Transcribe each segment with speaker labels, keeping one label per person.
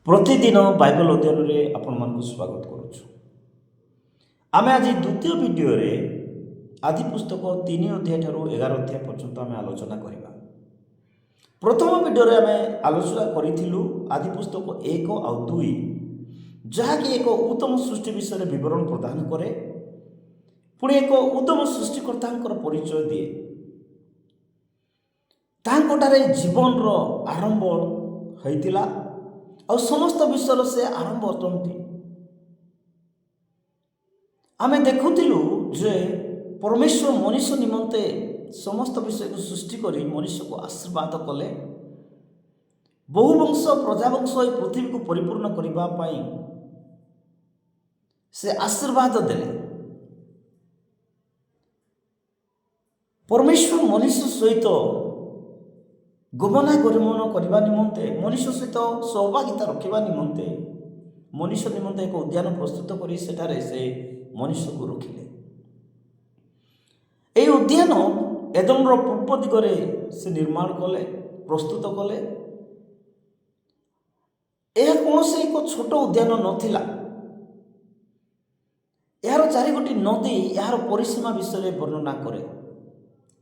Speaker 1: प्रतिदिन बाइबल अध्ययन में आपण स्वागत करुछु। आमे आज द्वितीय वीडियो रे आदि पुस्तक 3 अध्याय ठारू 11 अध्याय पर्यंत आमे आलोचना करिबा। प्रथम वीडियो रे आमे आलोचना करिथिलु आदि पुस्तक 1 और 2 जहाँकि एक उत्तम सृष्टि विषय विवरण प्रदान करे, पुणी एक उत्तम सृष्टिकर्ता परिचय दिए। तांकोटारे जीवन रो आरंभ होइतिला और समस्त विश्वर से आरंभ अटंती। आमे देखुथिलु जे परमेश्वर मनुष्य निमंते समस्त विषय को सृष्टि करी मनुष्य को आशीर्वाद कले। बहुवंश प्रजावंश पृथ्वी को परिपूर्ण करिबा पाई से आशीर्वाद देले। परमेश्वर मनुष्य सहित गमनागमन करने निमंते मनुष्य सहित सहभागिता रखा निमंते मनुष्य निमंते एक उद्यान प्रस्तुत कर से मनुष्य को रखिले। यह उद्यान एदम पूर्व दिगरे से निर्माण कले, प्रस्तुत कले। यह कौन से एक छोट उद्यान नथिला। यार चारिगोटी नदी यार परिसीमा विषय वर्णना करे।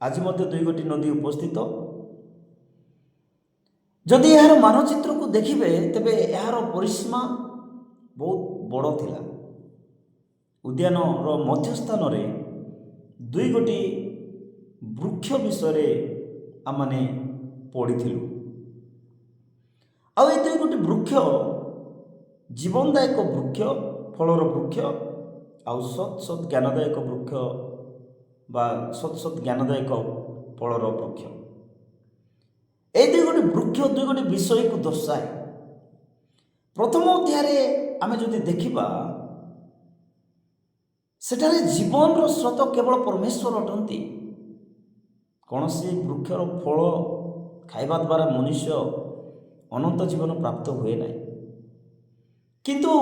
Speaker 1: आज मध्य 2 गोटी नदी उपस्थित। जदि यार मानचित्र को देखिबे तेबे यार परिसीमा बहुत बड़ थिला। उद्यान रो मध्य स्थान रे 2 गोटी वृक्ष विषय आमने पढ़िथिलु। आ 2 गोटी वृक्ष जीवनदायक वृक्ष, फलर वृक्ष आउ सत सत ज्ञानदायक वृक्ष बा सत सत ज्ञानदायक फलर वृक्ष। ए 2 गोटी वृक्ष 2 गोटी विषय को दर्शाए। प्रथम अध्याय आमे जदि देखिबा सेठारे जीवन रो स्रोत केवल परमेश्वर अटंती। कौन सी वृक्षर फल खाइबा द्वारा मनुष्य अनंत जीवन प्राप्त हुए ना, किंतु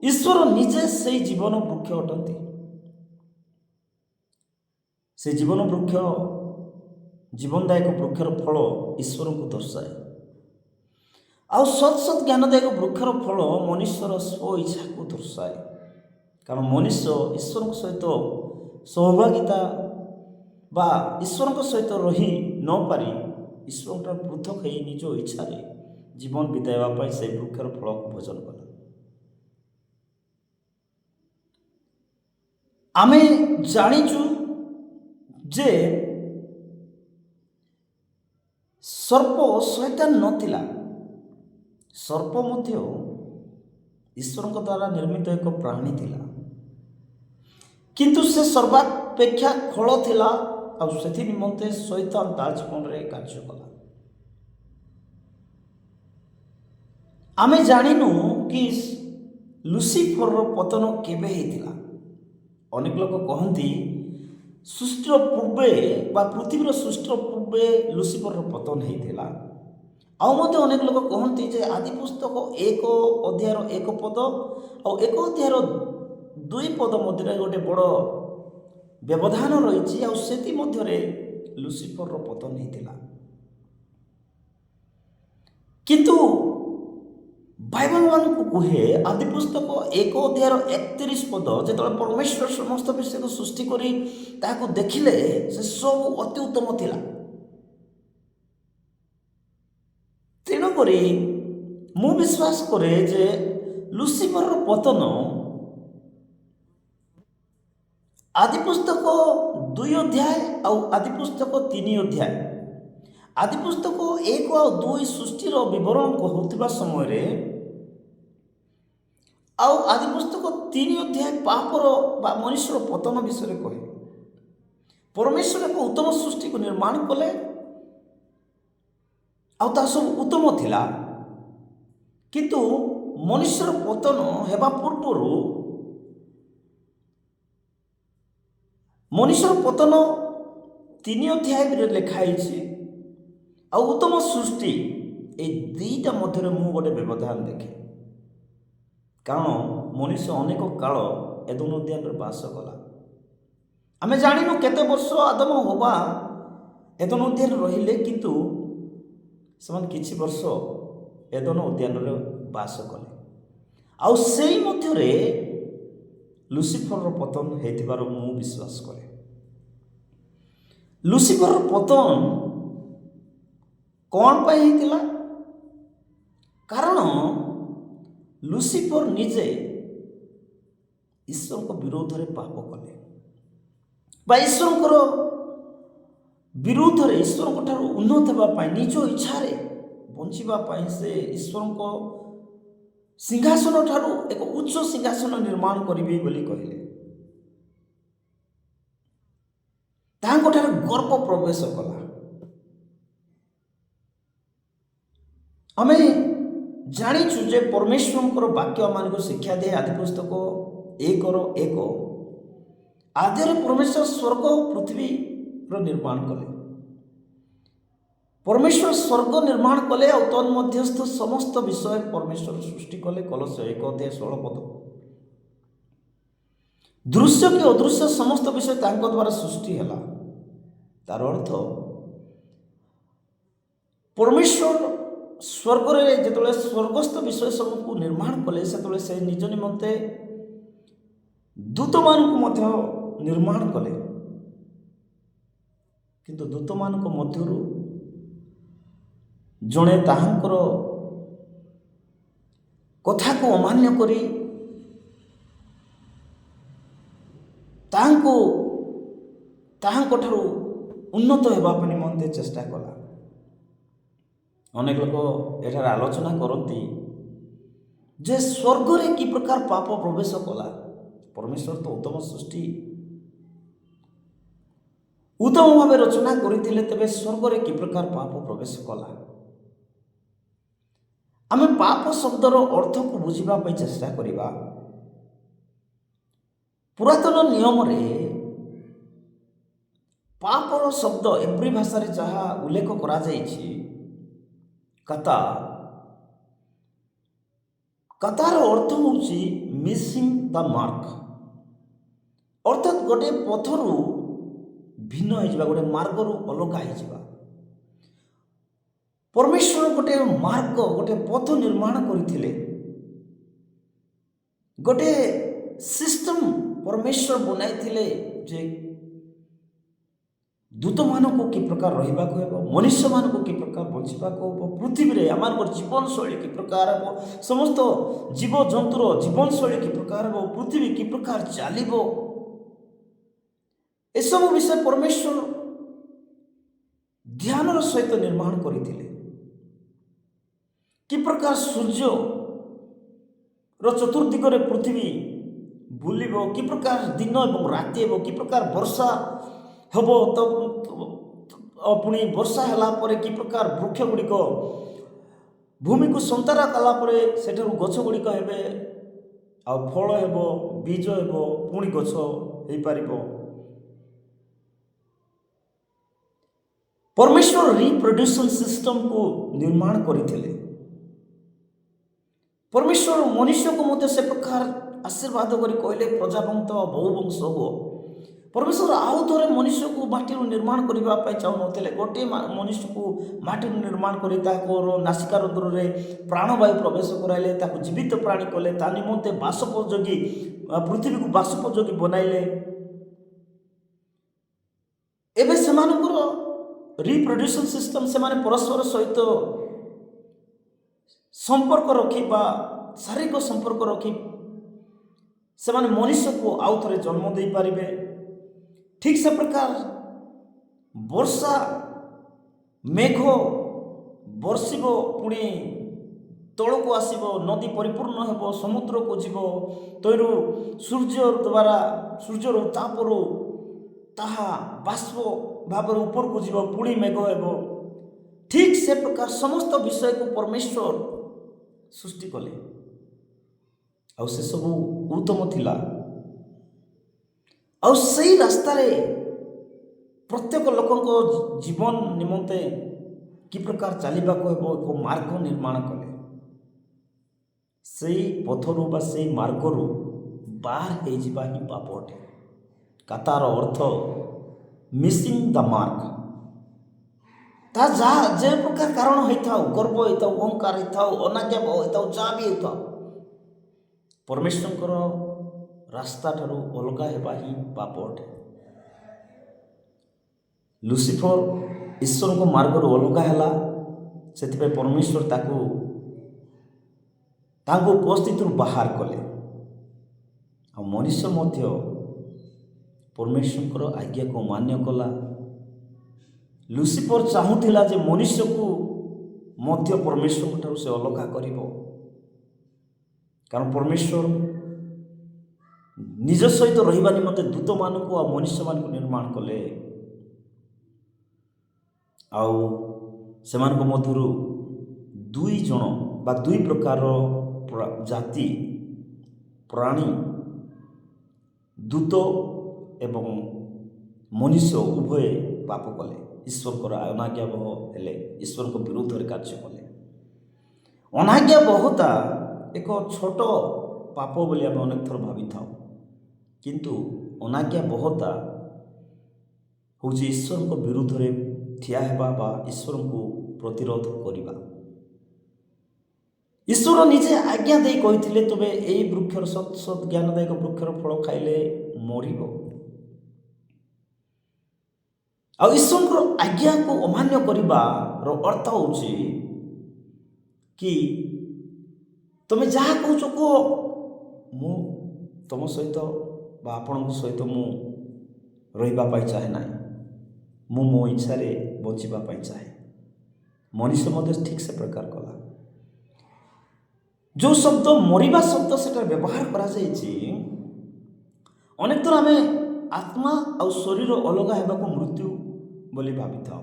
Speaker 1: ईश्वर निजे से जीवन वृक्ष अटंती। से जीवन वृक्ष जीवनदायक वृक्षर फल ईश्वर को दर्शाए। आउ सत सत ज्ञानदायक वृक्षर फल मनुष्यर स्व इच्छा को दर्शाए। कारण मनुष्य ईश्वर सहित सहभागिता बा ईश्वर सहित रही न पारी ईश्वर पृथक हो निज इच्छा जीवन बिताइबा से वृक्षर फल को भोजन कला। आमे जानिचु जे सर्प शैतान नथिला। सर्प मध्य ईश्वर द्वारा निर्मित एक प्राणी थिला, किंतु से सर्वापेक्षा खल थिला और से निमंते शैतान ता जीवन रे कार्य कला। आमे जानिनु कि लुसिफर रो पतन केबे हेतिला। अनेक लोक कहती सृष्टि पूर्वे बा पृथ्वीर सृष्टि पूर्वे लुसिफर पतन होता। अनेक लोग कहते जे आदि पुस्तक 1 अध्याय 1 पद और 1 अध्याय 2 पद मध्य गोटे बड़ व्यवधान रही है। लुसिफर पतन होता, किंतु बाइबल मान को कहे आदि पुस्तक 1 अध्याय 31 पद जो परमेश्वर समस्त विषय को सृष्टि करी ताको देखिले से सब अति उत्तम थिला। तेणुकरी मु विश्वास करे जे लुसिफर पतन आदि पुस्तक 2 अध्याय और आदि पुस्तक 3 अध्याय। आदि पुस्तक 1 और 2 सृष्टिर विवरण कहूथिबा समय रे आउ आदि पुस्तक 3 अध्याय पापर बा मनुष्यर पतन विषय कहे। परमेश्वर एक उत्तम सृष्टि को निर्माण कले आउ ता सब उत्तम थिला, किंतु मनुष्यर पतन हेबा पूर्व मनुष्यर पतन 3 अध्याय रे लिखाई आ उत्तम सृष्टि ए 2टा मध्य मु गोटे व्यवधान देखे। कारण मनुष्य अनेक काल एदम उद्यान बास कला। आमे जानिनु केते वर्ष आदम होबा एदम उद्यान रहिले, किंतु समान किछि वर्ष एदन उद्यान ବାସ କଲେ। ଆଉ ସେଇ ମଧ୍ୟରେ ଲୁସିଫରର ପତନ ହେଇଥିବାର ମୁଁ ବିଶ୍ୱାସ କରେ। ଲୁସିଫରର ପତନ କ'ଣ ପାଇଁ ହେଇଥିଲା? କାରଣ ଲୁସିଫର ନିଜେ ଈଶ୍ୱରଙ୍କ ବିରୋଧରେ ପାପ କଲେ ବା ଈଶ୍ୱରଙ୍କର ବିରୁଦ୍ଧରେ ଈଶ୍ୱରଙ୍କ ଠାରୁ ଉନ୍ନତ ହେବା ପାଇଁ ନିଜ ଇଚ୍ଛାରେ ବଞ୍ଚିବା ପାଇଁ ସେ ଈଶ୍ୱରଙ୍କ ସିଂହାସନ ଠାରୁ ଏକ ଉଚ୍ଚ ସିଂହାସନ ନିର୍ମାଣ କରିବେ ବୋଲି କହିଲେ। ତାଙ୍କଠାରେ ଗର୍ବ ପ୍ରବେଶ କଲା। ଆମେ ଜାଣିଛୁ ଯେ ପରମେଶ୍ୱରଙ୍କର ବାକ୍ୟ ଆମମାନଙ୍କୁ ଶିକ୍ଷା ଦିଏ। ଆଦି ପୁସ୍ତକ 1:1 ଆଦିରେ ପରମେଶ୍ୱର ସ୍ୱର୍ଗ ପୃଥିବୀର ନିର୍ମାଣ କଲେ। ପରମେଶ୍ୱର ସ୍ୱର୍ଗ ନିର୍ମାଣ କଲେ ଆଉ ତନ୍ମଧ୍ୟସ୍ଥ ସମସ୍ତ ବିଷୟ ପରମେଶ୍ୱର ସୃଷ୍ଟି କଲେ। କଲୋସ୍ୟ 1:16 ଦୃଶ୍ୟ କି ଅଦୃଶ୍ୟ ସମସ୍ତ ବିଷୟ ତାଙ୍କ ଦ୍ୱାରା ସୃଷ୍ଟି ହେଲା। ତାର ଅର୍ଥ ପରମେଶ୍ୱର ସ୍ୱର୍ଗରେ ଯେତେବେଳେ ସ୍ୱର୍ଗସ୍ଥ ବିଷୟ ସବୁକୁ ନିର୍ମାଣ କଲେ ସେତେବେଳେ ସେ ନିଜ ନିମନ୍ତେ ଦୂତମାନଙ୍କୁ ମଧ୍ୟ ନିର୍ମାଣ କଲେ। କିନ୍ତୁ ଦୂତମାନଙ୍କ ମଧ୍ୟରୁ ଜଣେ ତାହାଙ୍କର କଥାକୁ ଅମାନ୍ୟ କରି ତାହାଙ୍କଠାରୁ ଉନ୍ନତ ହେବା ପାଇଁ ନିମନ୍ତେ ଚେଷ୍ଟା କଲା। ଅନେକ ଲୋକ ଏଠାରେ ଆଲୋଚନା କରନ୍ତି ଯେ ସ୍ୱର୍ଗରେ କି ପ୍ରକାର ପାପ ପ୍ରବେଶ କଲା। ପରମେଶ୍ୱର ତ ଉତ୍ତମ ସୃଷ୍ଟି ଉତ୍ତମ ଭାବେ ରଚନା କରିଥିଲେ, ତେବେ ସ୍ୱର୍ଗରେ କି ପ୍ରକାର ପାପ ପ୍ରବେଶ କଲା? ଆମେ ପାପ ଶବ୍ଦର ଅର୍ଥକୁ ବୁଝିବା ପାଇଁ ଚେଷ୍ଟା କରିବା। ପୁରାତନ ନିୟମରେ ପାପର ଶବ୍ଦ ଏବ୍ରି ଭାଷାରେ ଯାହା ଉଲ୍ଲେଖ କରାଯାଇଛି, କତାର ଅର୍ଥ ହେଉଛି ମିସିଂ ଦ ମାର୍କ, ଅର୍ଥାତ୍ ଗୋଟିଏ ପଥରୁ ଭିନ୍ନ ହେଇଯିବା, ଗୋଟିଏ ମାର୍ଗରୁ ଅଲଗା ହେଇଯିବା। ପରମେଶ୍ୱର ଗୋଟିଏ ମାର୍ଗ, ଗୋଟିଏ ପଥ ନିର୍ମାଣ କରିଥିଲେ। ଗୋଟିଏ ସିଷ୍ଟମ ପରମେଶ୍ୱର ବନାଇଥିଲେ ଯେ ଦୂତମାନଙ୍କୁ କି ପ୍ରକାର ରହିବାକୁ ହେବ, ମନୁଷ୍ୟମାନଙ୍କୁ କି ପ୍ରକାର ବଞ୍ଚିବାକୁ ହେବ, ପୃଥିବୀରେ ଆମମାନଙ୍କର ଜୀବନଶୈଳୀ କି ପ୍ରକାର ହେବ, ସମସ୍ତ ଜୀବଜନ୍ତୁର ଜୀବନଶୈଳୀ କି ପ୍ରକାର ହେବ, ପୃଥିବୀ କି ପ୍ରକାର ଚାଲିବ, ଏସବୁ ବିଷୟ ପରମେଶ୍ୱର ଧ୍ୟାନର ସହିତ ନିର୍ମାଣ କରିଥିଲେ। କି ପ୍ରକାର ସୂର୍ଯ୍ୟର ଚତୁର୍ଦିଗରେ ପୃଥିବୀ ବୁଲିବ, କି ପ୍ରକାର ଦିନ ଏବଂ ରାତି ହେବ, କି ପ୍ରକାର ବର୍ଷା ହେବ, ତ ପୁଣି ବର୍ଷା ହେଲା ପରେ କି ପ୍ରକାର ବୃକ୍ଷ ଗୁଡ଼ିକ ଭୂମିକୁ ସନ୍ତାରା କଲା ପରେ ସେଠାରୁ ଗଛ ଗୁଡ଼ିକ ହେବେ, ଆଉ ଫଳ ହେବ, ବୀଜ ହେବ, ପୁଣି ଗଛ ହେଇପାରିବ। ପରମେଶ୍ୱର ରିପ୍ରଡ୍ୟୁସନ ସିଷ୍ଟମକୁ ନିର୍ମାଣ କରିଥିଲେ। ପରମେଶ୍ୱର ମନୁଷ୍ୟକୁ ମଧ୍ୟ ସେ ପ୍ରକାର ଆଶୀର୍ବାଦ କରି କହିଲେ ପ୍ରଜାବନ୍ତ ବହୁ ବଂଶ ହୁଅ। ପରମେଶ୍ୱର ଆଉ ଥରେ ମନୁଷ୍ୟକୁ ମାଟିରୁ ନିର୍ମାଣ କରିବା ପାଇଁ ଚାହୁଁନଥିଲେ। ଗୋଟିଏ ମନୁଷ୍ୟକୁ ମାଟିରୁ ନିର୍ମାଣ କରି ତାଙ୍କର ନାସିକାରନ୍ଧ୍ରରେ ପ୍ରାଣବାୟୁ ପ୍ରବେଶ କରାଇଲେ, ତାକୁ ଜୀବିତ ପ୍ରାଣୀ କଲେ, ତା ନିମନ୍ତେ ବାସୋପଯୋଗୀ ପୃଥିବୀକୁ ବାସୋପଯୋଗୀ ବନାଇଲେ। ଏବେ ସେମାନଙ୍କର ରିପ୍ରଡ୍ୟୁସନ ସିଷ୍ଟମ, ସେମାନେ ପରସ୍ପର ସହିତ ସମ୍ପର୍କ ରଖି ବା ଶାରୀରିକ ସମ୍ପର୍କ ରଖି ସେମାନେ ମନୁଷ୍ୟକୁ ଆଉ ଥରେ ଜନ୍ମ ଦେଇପାରିବେ। ଠିକ୍ ସେ ପ୍ରକାର ବର୍ଷା ମେଘ ବର୍ଷିବ, ପୁଣି ତଳକୁ ଆସିବ, ନଦୀ ପରିପୂର୍ଣ୍ଣ ହେବ, ସମୁଦ୍ରକୁ ଯିବ, ତୈରୁ ସୂର୍ଯ୍ୟର ତାପରୁ ତାହା ବାଷ୍ପ ଭାବରେ ଉପରକୁ ଯିବ, ପୁଣି ମେଘ ହେବ। ଠିକ୍ ସେ ପ୍ରକାର ସମସ୍ତ ବିଷୟକୁ ପରମେଶ୍ୱର ସୃଷ୍ଟି କଲେ, ଆଉ ସେସବୁ ଉତ୍ତମ ଥିଲା। ଆଉ ସେଇ ରାସ୍ତାରେ ପ୍ରତ୍ୟେକ ଲୋକଙ୍କ ଜୀବନ ନିମନ୍ତେ କି ପ୍ରକାର ଚାଲିବାକୁ ହେବ ଏକ ମାର୍ଗ ନିର୍ମାଣ କଲେ। ସେଇ ପଥରୁ ବା ସେଇ ମାର୍ଗରୁ ବାହାର ହେଇଯିବା ହିଁ ପାପ ଅଟେ। କାତାର ଅର୍ଥ ମିସିଂ ଦ ମାର୍କ। ତା ଯାହା ଯେ ପ୍ରକାର କାରଣ ହେଇଥାଉ, ଗର୍ବ ହେଇଥାଉ, ଅହଙ୍କାର ହେଇଥାଉ, ଅନାଜ୍ଞା ହେଇଥାଉ, ଯାହା ବି ହେଇଥାଉ, ପରମେଶ୍ୱରଙ୍କର ରାସ୍ତା ଠାରୁ ଅଲଗା ହେବା ହିଁ ପାପ ଅଟେ। ଲୁସିଫର ଈଶ୍ୱରଙ୍କ ମାର୍ଗରୁ ଅଲଗା ହେଲା, ସେଥିପାଇଁ ପରମେଶ୍ୱର ତାଙ୍କ ଉପସ୍ଥିତିରୁ ବାହାର କଲେ। ଆଉ ମନୁଷ୍ୟ ମଧ୍ୟ ପରମେଶ୍ୱରଙ୍କର ଆଜ୍ଞାକୁ ଅମାନ୍ୟ କଲା। ଲୁସିଫର ଚାହୁଁଥିଲା ଯେ ମନୁଷ୍ୟକୁ ମଧ୍ୟ ପରମେଶ୍ୱରଙ୍କ ଠାରୁ ସେ ଅଲଗା କରିବ, କାରଣ ପରମେଶ୍ୱର ନିଜ ସହିତ ରହିବା ନିମନ୍ତେ ଦୂତମାନଙ୍କୁ ଆଉ ମନୁଷ୍ୟମାନଙ୍କୁ ନିର୍ମାଣ କଲେ। ଆଉ ସେମାନଙ୍କ ମଧ୍ୟରୁ 2 ଜଣ ବା 2 ପ୍ରକାରର ଜାତି ପ୍ରାଣୀ, ଦୂତ ଏବଂ ମନୁଷ୍ୟ ଉଭୟ ପାପ କଲେ, ଈଶ୍ୱରଙ୍କର ଅନାଜ୍ଞାବହ ହେଲେ, ଈଶ୍ୱରଙ୍କ ବିରୁଦ୍ଧରେ କାର୍ଯ୍ୟ କଲେ। ଅନାଜ୍ଞାବହତା ଏକ ଛୋଟ ପାପ ବୋଲି ଆମେ ଅନେକ ଥର ଭାବିଥାଉ, କିନ୍ତୁ ଅନାଜ୍ଞାବହତା ହେଉଛି ଈଶ୍ୱରଙ୍କ ବିରୁଦ୍ଧରେ ଠିଆ ହେବା ବା ଈଶ୍ୱରଙ୍କୁ ପ୍ରତିରୋଧ କରିବା। ଈଶ୍ୱର ନିଜେ ଆଜ୍ଞା ଦେଇ କହିଥିଲେ, ତୁମେ ଏହି ବୃକ୍ଷର ସତ୍ ଜ୍ଞାନଦାୟକ ବୃକ୍ଷର ଫଳ ଖାଇଲେ ମରିବ। ଆଉ ଈଶ୍ୱରଙ୍କର ଆଜ୍ଞାକୁ ଅମାନ୍ୟ କରିବାର ଅର୍ଥ ହେଉଛି କି ତୁମେ ଯାହା କହୁଛ କୁହ, ମୁଁ ତୁମ ସହିତ ବା ଆପଣଙ୍କ ସହିତ ମୁଁ ରହିବା ପାଇଁ ଚାହେଁ ନାହିଁ, ମୁଁ ମୋ ଇଚ୍ଛାରେ ବଞ୍ଚିବା ପାଇଁ ଚାହେଁ। ମନୁଷ୍ୟ ମଧ୍ୟ ଠିକ୍ ସେ ପ୍ରକାର କଲା। ଯେଉଁ ଶବ୍ଦ ମରିବା ଶବ୍ଦ ସେଠାରେ ବ୍ୟବହାର କରାଯାଇଛି, ଅନେକ ଥର ଆମେ ଆତ୍ମା ଆଉ ଶରୀର ଅଲଗା ହେବାକୁ ମୃତ୍ୟୁ ବୋଲି ଭାବିଥାଉ,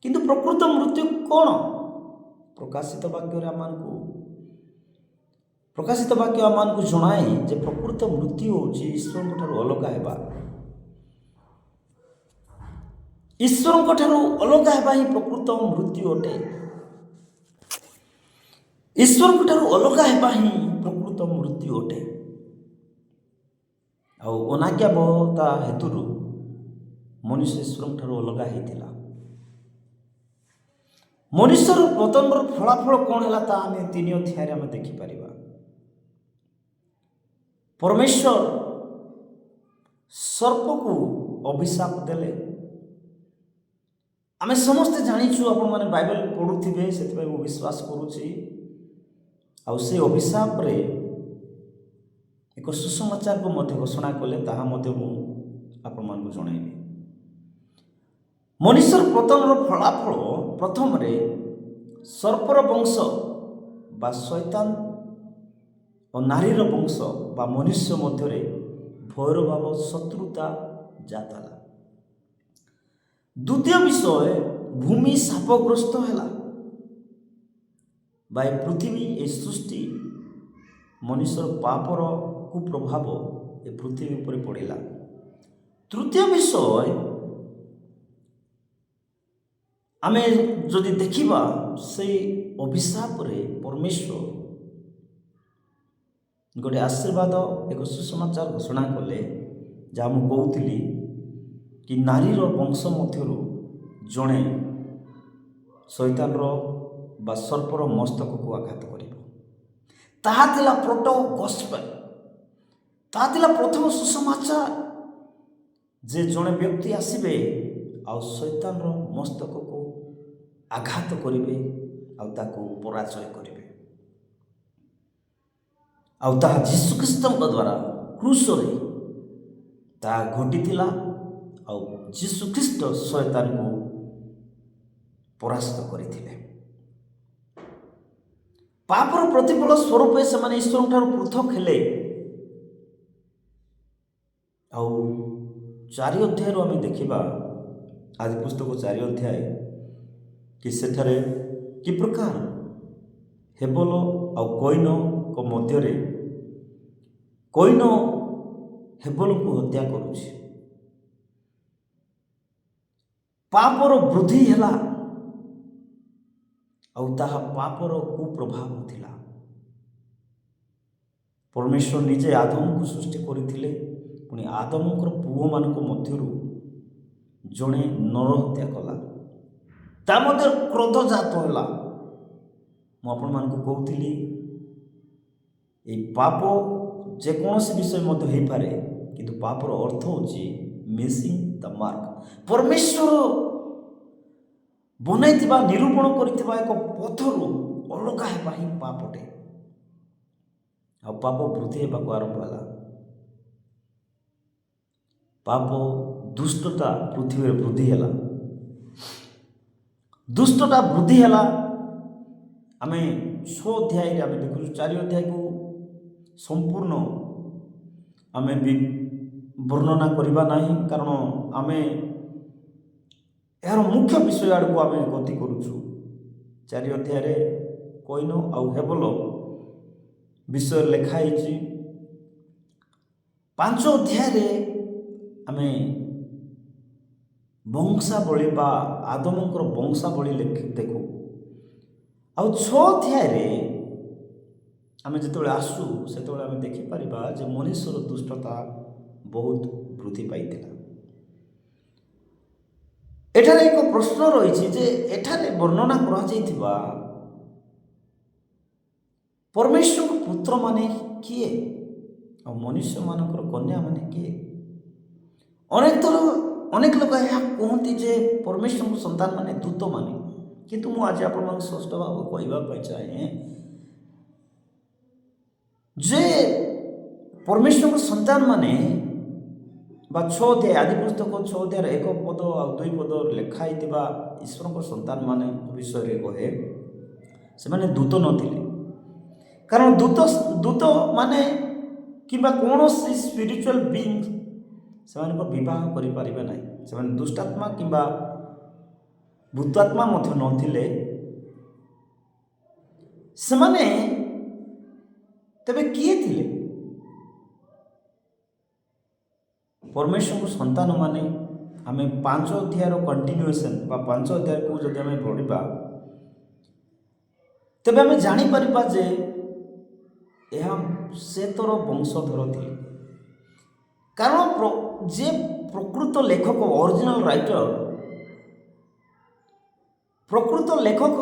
Speaker 1: କିନ୍ତୁ ପ୍ରକୃତ ମୃତ୍ୟୁ କ'ଣ? ପ୍ରକାଶିତ ବାକ୍ୟ ଆମମାନଙ୍କୁ ଜଣାଏ ଯେ ପ୍ରକୃତ ମୃତ୍ୟୁ ହେଉଛି ଈଶ୍ୱରଙ୍କ ଠାରୁ ଅଲଗା ହେବା। ଈଶ୍ୱରଙ୍କ ଠାରୁ ଅଲଗା ହେବା ହିଁ ପ୍ରକୃତ ମୃତ୍ୟୁ ଅଟେ। ଈଶ୍ୱରଙ୍କ ଠାରୁ ଅଲଗା ହେବା ହିଁ ପ୍ରକୃତ ମୃତ୍ୟୁ ଅଟେ। ଆଉ ଅନାଜ୍ଞାବହତା ହେତୁରୁ ମନୁଷ୍ୟ ଈଶ୍ୱରଙ୍କ ଠାରୁ ଅଲଗା ହେଇଥିଲା। ମନୁଷ୍ୟର ପତନର ଫଳାଫଳ କ'ଣ ହେଲା, ତାହା ଆମେ 3 ଅଧ୍ୟାୟରେ ଆମେ ଦେଖିପାରିବା। ପରମେଶ୍ୱର ସର୍ପକୁ ଅଭିଶାପ ଦେଲେ। ଆମେ ସମସ୍ତେ ଜାଣିଛୁ, ଆପଣମାନେ ବାଇବେଲ ପଢ଼ୁଥିବେ, ସେଥିପାଇଁ ମୁଁ ବିଶ୍ୱାସ କରୁଛି। ଆଉ ସେ ଅଭିଶାପରେ ଏକ ସୁସମାଚାରକୁ ମଧ୍ୟ ଘୋଷଣା କଲେ, ତାହା ମଧ୍ୟ ମୁଁ ଆପଣମାନଙ୍କୁ ଜଣାଇବି। ମନୁଷ୍ୟର ପତନର ଫଳାଫଳ ପ୍ରଥମରେ ସର୍ପର ବଂଶ ବା ଶୈତାନ ଓ ନାରୀର ବଂଶ ବା ମନୁଷ୍ୟ ମଧ୍ୟରେ ଭୟର ଭାବ, ଶତ୍ରୁତା ଜାତ ହେଲା। ଦ୍ୱିତୀୟ ବିଷୟ, ଭୂମି ଶାପଗ୍ରସ୍ତ ହେଲା ବା ଏ ପୃଥିବୀ, ଏ ସୃଷ୍ଟି, ମନୁଷ୍ୟର ପାପର କୁପ୍ରଭାବ ଏ ପୃଥିବୀ ଉପରେ ପଡ଼ିଲା। ତୃତୀୟ ବିଷୟ, ଆମେ ଯଦି ଦେଖିବା ସେଇ ଅଭିଶାପରେ ପରମେଶ୍ୱର ଗୋଟେ ଆଶୀର୍ବାଦ, ଏକ ସୁସମାଚାର ଘୋଷଣା କଲେ, ଯାହା ମୁଁ କହୁଥିଲି କି ନାରୀର ବଂଶ ମଧ୍ୟରୁ ଜଣେ ଶୈତାନର ବା ସର୍ପର ମସ୍ତକକୁ ଆଘାତ କରିବ। ତାହା ଥିଲା ପ୍ରୋଟୋଗସ୍ପେଲ, ତାହା ଥିଲା ପ୍ରଥମ ସୁସମାଚାର ଯେ ଜଣେ ବ୍ୟକ୍ତି ଆସିବେ ଆଉ ଶୈତାନର ମସ୍ତକକୁ ଆଘାତ କରିବେ ଆଉ ତାକୁ ପରାଜୟ କରିବେ। ଆଉ ତାହା ଯୀଶୁଖ୍ରୀଷ୍ଟଙ୍କ ଦ୍ୱାରା କ୍ରୁଶରେ ତାହା ଘଟିଥିଲା। ଆଉ ଯୀଶୁଖ୍ରୀଷ୍ଟ ଶୈତାନକୁ ପରାସ୍ତ କରିଥିଲେ। ପାପର ପ୍ରତିଫଳ ସ୍ୱରୂପ ସେମାନେ ଈଶ୍ୱରଙ୍କ ଠାରୁ ପୃଥକ ହେଲେ। ଆଉ 4 ଅଧ୍ୟାୟରୁ ଆମେ ଦେଖିବା, ଆଦି ପୁସ୍ତକ 4 ଅଧ୍ୟାୟ, କି ସେଠାରେ କି ପ୍ରକାର ହେବଲ ଆଉ କଇନଙ୍କ ମଧ୍ୟରେ କଇନ ହେବଲଙ୍କୁ ହତ୍ୟା କରୁଛି। ପାପର ବୃଦ୍ଧି ହେଲା ଆଉ ତାହା ପାପର କୁପ୍ରଭାବ ଥିଲା। ପରମେଶ୍ୱର ନିଜେ ଆଦମକୁ ସୃଷ୍ଟି କରିଥିଲେ, ପୁଣି ଆଦମଙ୍କର ପୁଅମାନଙ୍କ ମଧ୍ୟରୁ ଜଣେ ନର ହତ୍ୟା କଲା। ତା ମଧ୍ୟରେ କ୍ରୋଧ ଜାତ ହେଲା। ମୁଁ ଆପଣମାନଙ୍କୁ କହୁଥିଲି ଏଇ ପାପ ଯେକୌଣସି ବିଷୟ ମଧ୍ୟ ହେଇପାରେ, କିନ୍ତୁ ପାପର ଅର୍ଥ ହେଉଛି ମିସିଂ ଦ ମାର୍କ। ପରମେଶ୍ୱର ବନେଇଥିବା ନିରୂପଣ କରିଥିବା ଏକ ପଥରୁ ଅଲଗା ହେବା ହିଁ ପାପଟେ। ଆଉ ପାପ ବୃଦ୍ଧି ହେବାକୁ ଆରମ୍ଭ ହେଲା। ପାପ ଦୁଷ୍ଟତା ପୃଥିବୀରେ ବୃଦ୍ଧି ହେଲା। ଦୁଷ୍ଟତା ବୃଦ୍ଧି ହେଲା। ଆମେ 6 ଅଧ୍ୟାୟରେ ଆମେ ଦେଖୁଛୁ, 4 ଅଧ୍ୟାୟକୁ ସମ୍ପୂର୍ଣ୍ଣ ଆମେ ବି ବର୍ଣ୍ଣନା କରିବା ନାହିଁ, କାରଣ ଆମେ ଏହାର ମୁଖ୍ୟ ବିଷୟ ଆଡ଼କୁ ଆମେ ଗତି କରୁଛୁ। 4 ଅଧ୍ୟାୟରେ କଇନ ଆଉ ହେବଲ ବିଷୟରେ ଲେଖା ହେଇଛି। 5 ଅଧ୍ୟାୟରେ ଆମେ ବଂଶାବଳୀ ବା ଆଦମଙ୍କର ବଂଶାବଳୀ ଦେଖୁ। ଆଉ 6 ଅଧ୍ୟାୟରେ ଆମେ ଯେତେବେଳେ ଆସୁ ସେତେବେଳେ ଆମେ ଦେଖିପାରିବା ଯେ ମନୁଷ୍ୟର ଦୁଷ୍ଟତା ବହୁତ ବୃଦ୍ଧି ପାଇଥିଲା। ଏଠାରେ ଏକ ପ୍ରଶ୍ନ ରହିଛି ଯେ ଏଠାରେ ବର୍ଣ୍ଣନା କରାଯାଇଥିବା ପରମେଶ୍ୱରଙ୍କ ପୁତ୍ରମାନେ କିଏ ଆଉ ମନୁଷ୍ୟମାନଙ୍କର କନ୍ୟାମାନେ କିଏ? ଅନେକ ଲୋକ ଏହା କୁହନ୍ତି ଯେ ପରମେଶ୍ୱରଙ୍କ ସନ୍ତାନମାନେ ଦୂତମାନେ, କିନ୍ତୁ ମୁଁ ଆଜି ଆପଣମାନଙ୍କୁ ସ୍ପଷ୍ଟ ଭାବେ କହିବା ପାଇଁ ଚାହେଁ ଯେ ପରମେଶ୍ୱରଙ୍କ ସନ୍ତାନମାନେ ବା 6 ଅଧ୍ୟାୟ ଆଦି ପୁସ୍ତକ 6 ଅଧ୍ୟାୟରେ 1 ପଦ ଆଉ 2 ପଦ ଲେଖା ହେଇଥିବା ଈଶ୍ୱରଙ୍କ ସନ୍ତାନମାନଙ୍କ ବିଷୟରେ କହେ ସେମାନେ ଦୂତ ନଥିଲେ। କାରଣ ଦୂତ ମାନେ କିମ୍ବା କୌଣସି ସ୍ପିରିଚୁଆଲ ବିଙ୍ଗ ସେମାନଙ୍କ ବିବାହ କରିପାରିବେ ନାହିଁ। ସେମାନେ ଦୁଷ୍ଟାତ୍ମା କିମ୍ବା ଭୂତାତ୍ମା ମଧ୍ୟ ନଥିଲେ। ସେମାନେ ତେବେ କିଏ ଥିଲେ? ପରମେଶ୍ୱରଙ୍କ ସନ୍ତାନମାନେ ଆମେ 5 ଅଧ୍ୟାୟର କଣ୍ଟିନ୍ୟୁଏସନ୍ ବା 5 ଅଧ୍ୟାୟକୁ ଯଦି ଆମେ ପଢ଼ିବା ତେବେ ଆମେ ଜାଣିପାରିବା ଯେ ଏହା ସେତର ବଂଶଧର ଥିଲେ। କାରଣ ଯେ ପ୍ରକୃତ ଲେଖକ ଅରିଜିନାଲ ରାଇଟର, ପ୍ରକୃତ ଲେଖକ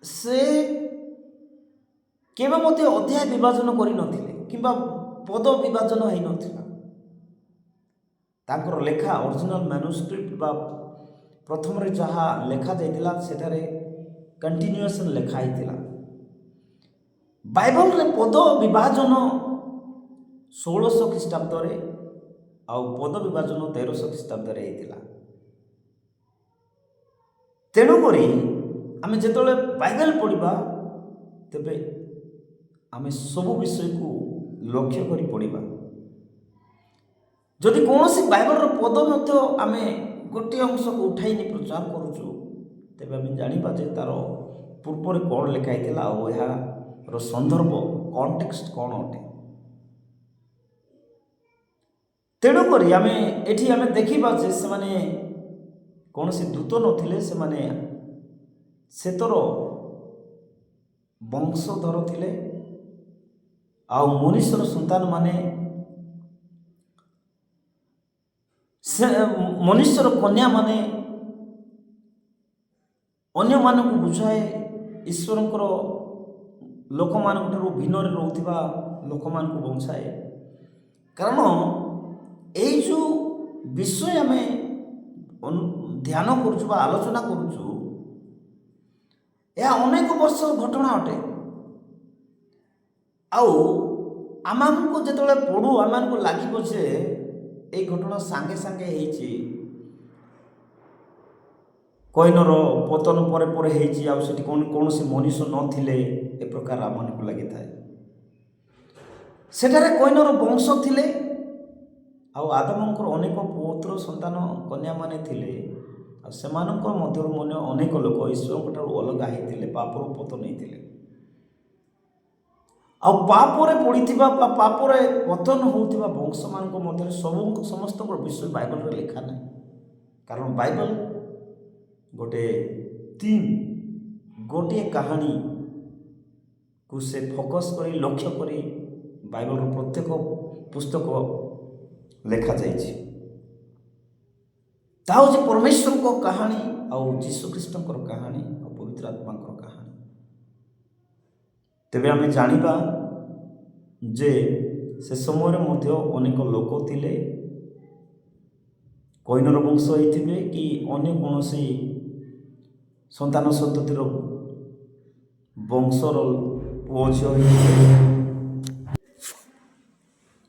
Speaker 1: ସେ କେବେ ମଧ୍ୟ ଅଧ୍ୟାୟ ବିଭାଜନ କରିନଥିଲେ କିମ୍ବା ପଦ ବିଭାଜନ ହେଇନଥିଲା। ତାଙ୍କର ଲେଖା ଅରିଜିନାଲ ମ୍ୟାନୁସ୍କ୍ରିପ୍ଟ ବା ପ୍ରଥମରେ ଯାହା ଲେଖାଯାଇଥିଲା ସେଠାରେ କଣ୍ଟିନ୍ୟୁଏସନ୍ ଲେଖା ହେଇଥିଲା। ବାଇବଲରେ ପଦ ବିଭାଜନ 1600 ଖ୍ରୀଷ୍ଟାବ୍ଦରେ ଆଉ ପଦ ବିଭାଜନ 1300 ଖ୍ରୀଷ୍ଟାବ୍ଦରେ ହେଇଥିଲା। ତେଣୁକରି ଆମେ ଯେତେବେଳେ ବାଇବେଲ ପଢ଼ିବା ତେବେ ଆମେ ସବୁ ବିଷୟକୁ ଲକ୍ଷ୍ୟ କରି ପଢ଼ିବା। ଯଦି କୌଣସି ବାଇବଲର ପଦ ମଧ୍ୟ ଆମେ ଗୋଟିଏ ଅଂଶକୁ ଉଠାଇନି ପ୍ରଚାର କରୁଛୁ ତେବେ ଆମେ ଜାଣିବା ଯେ ତାର ପୂର୍ବରେ କ'ଣ ଲେଖା ହେଇଥିଲା ଆଉ ଏହାର ସନ୍ଦର୍ଭ କଣ୍ଟେକ୍ସଟ କ'ଣ ଅଟେ। ତେଣୁକରି ଆମେ ଏଠି ଆମେ ଦେଖିବା ଯେ ସେମାନେ କୌଣସି ଦୂତ ନଥିଲେ, ସେମାନେ ସେତର ବଂଶଧର ଥିଲେ। ଆଉ ମନୁଷ୍ୟର ସନ୍ତାନମାନେ ମନୁଷ୍ୟର କନ୍ୟାମାନେ ଅନ୍ୟମାନଙ୍କୁ ବୁଝାଏ ଈଶ୍ୱରଙ୍କର ଲୋକମାନଙ୍କଠାରୁ ଭିନ୍ନରେ ରହୁଥିବା ଲୋକମାନଙ୍କୁ ବଞ୍ଚାଏ। କାରଣ ଏଇ ଯେଉଁ ବିଷୟ ଆମେ ଧ୍ୟାନ କରୁଛୁ ବା ଆଲୋଚନା କରୁଛୁ ଏହା ଅନେକ ବର୍ଷର ଘଟଣା ଅଟେ। ଆଉ ଆମମାନଙ୍କୁ ଯେତେବେଳେ ପଢ଼ୁ ଆମମାନଙ୍କୁ ଲାଗିବ ଯେ ଏଇ ଘଟଣା ସାଙ୍ଗେ ସାଙ୍ଗେ ହେଇଛି, କଇନର ପତନ ପରେ ପରେ ହେଇଛି, ଆଉ ସେଠି କୌଣସି ମନୁଷ୍ୟ ନଥିଲେ ଏ ପ୍ରକାର ଆମମାନଙ୍କୁ ଲାଗିଥାଏ। ସେଠାରେ କଇନର ବଂଶ ଥିଲେ ଆଉ ଆଦମଙ୍କର ଅନେକ ପୁତ୍ର ସନ୍ତାନ କନ୍ୟାମାନେ ଥିଲେ। ଆଉ ସେମାନଙ୍କ ମଧ୍ୟରୁ ଅନେକ ଲୋକ ଈଶ୍ୱରଙ୍କ ଠାରୁ ଅଲଗା ହେଇଥିଲେ, ପାପର ପତନ ହେଇଥିଲେ। ଆଉ ପାପରେ ପଡ଼ିଥିବା ବା ପାପରେ ପତନ ହେଉଥିବା ବଂଶମାନଙ୍କ ମଧ୍ୟରେ ସମସ୍ତଙ୍କର ବିଷୟ ବାଇବଲରେ ଲେଖା ନାହିଁ। କାରଣ ବାଇବଲ ଗୋଟେ ଥିମ୍, ଗୋଟିଏ କାହାଣୀକୁ ସେ ଫୋକସ୍ କରି ଲକ୍ଷ୍ୟ କରି ବାଇବଲର ପ୍ରତ୍ୟେକ ପୁସ୍ତକ ଲେଖାଯାଇଛି। ତାହା ହେଉଛି ପରମେଶ୍ୱରଙ୍କ କାହାଣୀ ଆଉ ଯୀଶୁଖ୍ରୀଷ୍ଟଙ୍କର କାହାଣୀ ଆଉ ପବିତ୍ର ଆତ୍ମାଙ୍କର କାହାଣୀ। ତେବେ ଆମେ ଜାଣିବା ଯେ ସେ ସମୟରେ ମଧ୍ୟ ଅନେକ ଲୋକ ଥିଲେ, କୈନର ବଂଶ ହେଇଥିବେ କି ଅନ୍ୟ କୌଣସି ସନ୍ତାନ ସନ୍ତତିର ବଂଶର ପୁଅ ଝିଅ ହେଇଥିବେ।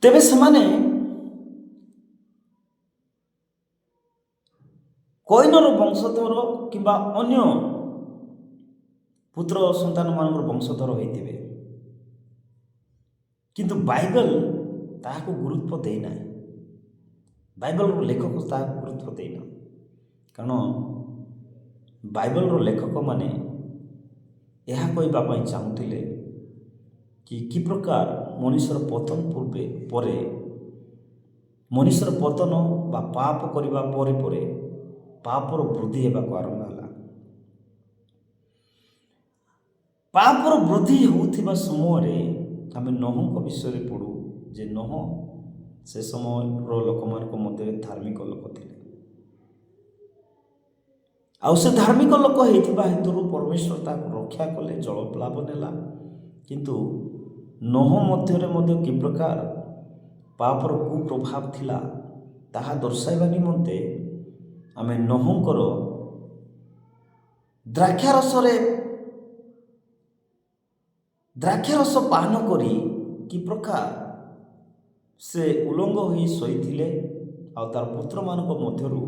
Speaker 1: ତେବେ ସେମାନେ କୈନର ବଂଶଧର କିମ୍ବା ଅନ୍ୟ ପୁତ୍ର ସନ୍ତାନମାନଙ୍କର ବଂଶଧର ହୋଇଥିବେ, କିନ୍ତୁ ବାଇବେଲ ତାହାକୁ ଗୁରୁତ୍ୱ ଦେଇନାହିଁ। ବାଇବେଲର ଲେଖକ ତାହାକୁ ଗୁରୁତ୍ୱ ଦେଇନାହିଁ, କାରଣ ବାଇବେଲର ଲେଖକମାନେ ଏହା କହିବା ପାଇଁ ଚାହୁଁଥିଲେ କି ପ୍ରକାର ମଣିଷର ପତନ ପରେ ମଣିଷର ପତନ ବା ପାପ କରିବା ପରେ ପରେ ପାପର ବୃଦ୍ଧି ହେବାକୁ ଆରମ୍ଭ ହେଲା। ପାପର ବୃଦ୍ଧି ହେଉଥିବା ସମୟରେ ଆମେ ନୋହଙ୍କ ବିଷୟରେ ପଢ଼ୁ ଯେ ନୋହ ସେ ସମୟର ଲୋକମାନଙ୍କ ମଧ୍ୟରେ ଧାର୍ମିକ ଲୋକ ଥିଲେ, ଆଉ ସେ ଧାର୍ମିକ ଲୋକ ହେଇଥିବା ହେତୁରୁ ପରମେଶ୍ୱର ତାକୁ ରକ୍ଷା କଲେ, ଜଳପ୍ଲାବ ନେଲା। କିନ୍ତୁ ନୋହ ମଧ୍ୟରେ ମଧ୍ୟ କି ପ୍ରକାର ପାପର କୁପ୍ରଭାବ ଥିଲା ତାହା ଦର୍ଶାଇବା ନିମନ୍ତେ ଆମେ ନୋହଙ୍କର ଦ୍ରାକ୍ଷାରସ ପାନ କରି କି ପ୍ରକାର ସେ ଉଲଙ୍ଗ ହୋଇ ଶୋଇଥିଲେ, ଆଉ ତାର ପୁତ୍ରମାନଙ୍କ ମଧ୍ୟରୁ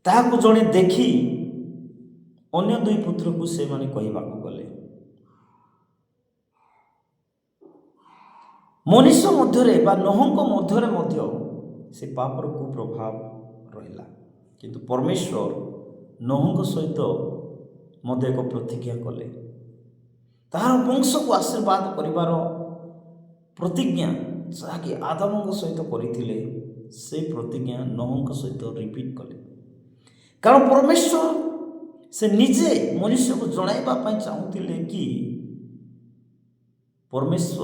Speaker 1: ତାହାକୁ ଜଣେ ଦେଖି ଅନ୍ୟ ଦୁଇ ପୁତ୍ରକୁ ସେମାନେ କହିବାକୁ ଗଲେ। ମନୁଷ୍ୟ ମଧ୍ୟରେ ବା ନୋହଙ୍କ ମଧ୍ୟରେ ମଧ୍ୟ ସେ ପାପର କୁପ୍ରଭାବ ରହିଲା, କିନ୍ତୁ ପରମେଶ୍ୱର ନୋହଙ୍କ ସହିତ ମଧ୍ୟ ଏକ ପ୍ରତିଜ୍ଞା କଲେ। ତାହାର ବଂଶକୁ ଆଶୀର୍ବାଦ କରିବାର ପ୍ରତିଜ୍ଞା ଯାହାକି ଆଦମଙ୍କ ସହିତ କରିଥିଲେ, ସେ ପ୍ରତିଜ୍ଞା ନୋହଙ୍କ ସହିତ ରିପିଟ୍ କଲେ। କାରଣ ପରମେଶ୍ୱର ସେ ନିଜେ ମନୁଷ୍ୟକୁ ଜଣାଇବା ପାଇଁ ଚାହୁଁଥିଲେ କି ପରମେଶ୍ୱର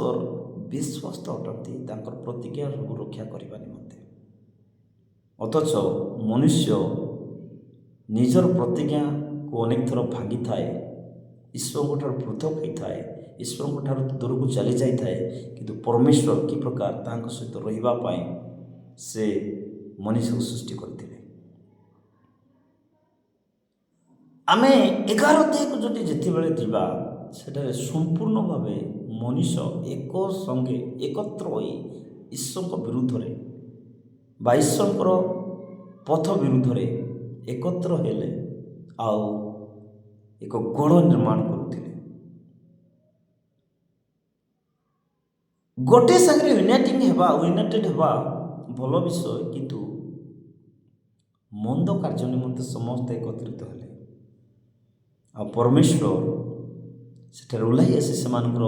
Speaker 1: ବିଶ୍ୱସ୍ତ ଅଟନ୍ତି ତାଙ୍କର ପ୍ରତିଜ୍ଞାକୁ ରକ୍ଷା କରିବା ନିମନ୍ତେ। ଅଥଚ ମନୁଷ୍ୟ ନିଜର ପ୍ରତିଜ୍ଞାକୁ ଅନେକ ଥର ଭାଙ୍ଗିଥାଏ, ଈଶ୍ୱରଙ୍କ ଠାରୁ ପୃଥକ ହୋଇଥାଏ, ଈଶ୍ୱରଙ୍କ ଠାରୁ ଦୂରକୁ ଚାଲି ଯାଇଥାଏ। କିନ୍ତୁ ପରମେଶ୍ୱର କି ପ୍ରକାର ତାଙ୍କ ସହିତ ରହିବା ପାଇଁ ସେ ମନୁଷ୍ୟକୁ ସୃଷ୍ଟି କରିଥିଲେ। ଆମେ 11 ଅଧ୍ୟାୟକୁ ଯଦି ଯେତେବେଳେ ଯିବା, ସେଠାରେ ସମ୍ପୂର୍ଣ୍ଣ ଭାବେ ମନୁଷ୍ୟ ଏକତ୍ର ହୋଇ ଈଶ୍ୱରଙ୍କ ବିରୁଦ୍ଧରେ ବା ଈଶ୍ୱରଙ୍କର ପଥ ବିରୁଦ୍ଧରେ ଏକତ୍ର ହେଲେ ଆଉ ଏକ ଗଢ଼ ନିର୍ମାଣ କରୁଥିଲେ। ଗୋଟିଏ ସାଙ୍ଗରେ ୟୁନାଇଟେଡ୍ ହେବା ଭଲ ବିଷୟ, କିନ୍ତୁ ମନ୍ଦ କାର୍ଯ୍ୟ ନିମନ୍ତେ ସମସ୍ତେ ଏକତ୍ରିତ ହେଲେ ଆଉ ପରମେଶ୍ୱର ସେଠାରେ ଓହ୍ଲାଇ ଆସି ସେମାନଙ୍କର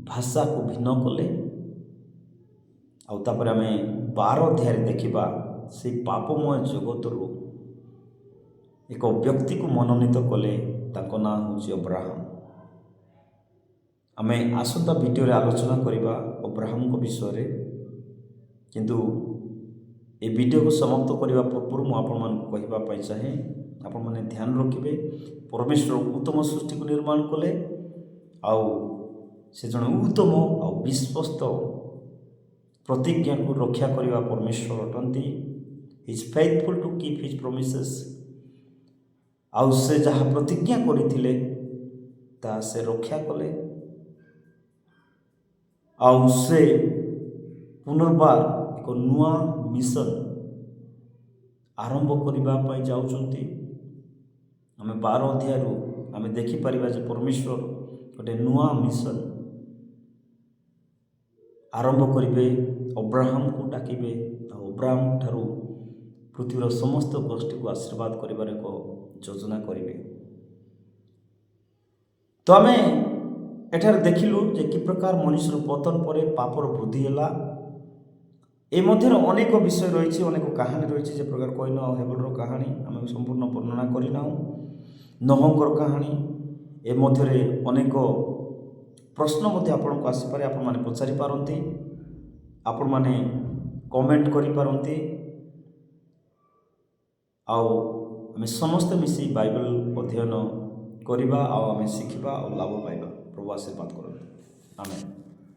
Speaker 1: ଭାଷାକୁ ଭିନ୍ନ କଲେ। ଆଉ ତାପରେ ଆମେ 12 ଅଧ୍ୟାୟରେ ଦେଖିବା ସେଇ ପାପମୟ ଜଗତରୁ ଏକ ବ୍ୟକ୍ତିକୁ ମନୋନୀତ କଲେ, ତାଙ୍କ ନାଁ ହେଉଛି ଅବ୍ରାହମ। ଆମେ ଆସନ୍ତା ଭିଡ଼ିଓରେ ଆଲୋଚନା କରିବା ଅବ୍ରାହମଙ୍କ ବିଷୟରେ, କିନ୍ତୁ ଏ ଭିଡ଼ିଓକୁ ସମାପ୍ତ କରିବା ପୂର୍ବରୁ ମୁଁ ଆପଣମାନଙ୍କୁ କହିବା ପାଇଁ ଚାହେଁ, ଆପଣମାନେ ଧ୍ୟାନ ରଖିବେ ପରମେଶ୍ୱର ଉତ୍ତମ ସୃଷ୍ଟିକୁ ନିର୍ମାଣ କଲେ, ଆଉ ସେ ଜଣେ ଉତ୍ତମ ଆଉ ବିଶ୍ୱସ୍ତ ପ୍ରତିଜ୍ଞାକୁ ରକ୍ଷା କରିବା ପରମେଶ୍ୱର ଅଟନ୍ତି। He is faithful to keep his promises. ଆଉ ସେ ଯାହା ପ୍ରତିଜ୍ଞା କରିଥିଲେ ତାହା ସେ ରକ୍ଷା କଲେ। ଆଉ ସେ ପୁନର୍ବାର ଏକ ନୂଆ ମିଶନ ଆରମ୍ଭ କରିବା ପାଇଁ ଯାଉଛନ୍ତି। ଆମେ 12 ଅଧ୍ୟାୟରୁ ଆମେ ଦେଖିପାରିବା ଯେ ପରମେଶ୍ୱର ଗୋଟେ ନୂଆ ମିଶନ ଆରମ୍ଭ କରିବେ, ଅବ୍ରାହମକୁ ଡାକିବେ ଆଉ ଅବ୍ରାହମ ଠାରୁ ପୃଥିବୀର ସମସ୍ତ ଗୋଷ୍ଠୀକୁ ଆଶୀର୍ବାଦ କରିବାର ଏକ ଯୋଜନା କରିବେ। ତ ଆମେ ଏଠାରେ ଦେଖିଲୁ ଯେ କି ପ୍ରକାର ମନୁଷ୍ୟର ପତନ ପରେ ପାପର ବୃଦ୍ଧି ହେଲା। ଏ ମଧ୍ୟରେ ଅନେକ ବିଷୟ ରହିଛି, ଅନେକ କାହାଣୀ ରହିଛି, ଯେ ପ୍ରକାର କୈନ ଆଉ ହେବେଲର କାହାଣୀ ଆମେ ସମ୍ପୂର୍ଣ୍ଣ ବର୍ଣ୍ଣନା କରିନାହୁଁ। ନୋହଙ୍କର କାହାଣୀ, ଏ ମଧ୍ୟରେ ଅନେକ ପ୍ରଶ୍ନ ମଧ୍ୟ ଆପଣଙ୍କୁ ଆସିପାରେ, ଆପଣମାନେ ପଚାରିପାରନ୍ତି, ଆପଣମାନେ କମେଣ୍ଟ କରିପାରନ୍ତି। ଆଉ ଆମେ ସମସ୍ତେ ମିଶି ବାଇବେଲ ଅଧ୍ୟୟନ କରିବା ଆଉ ଆମେ ଶିଖିବା ଆଉ ଲାଭ ପାଇବା। ପ୍ରଭୁ ଆଶୀର୍ବାଦ କରନ୍ତୁ। ଆମେନ୍।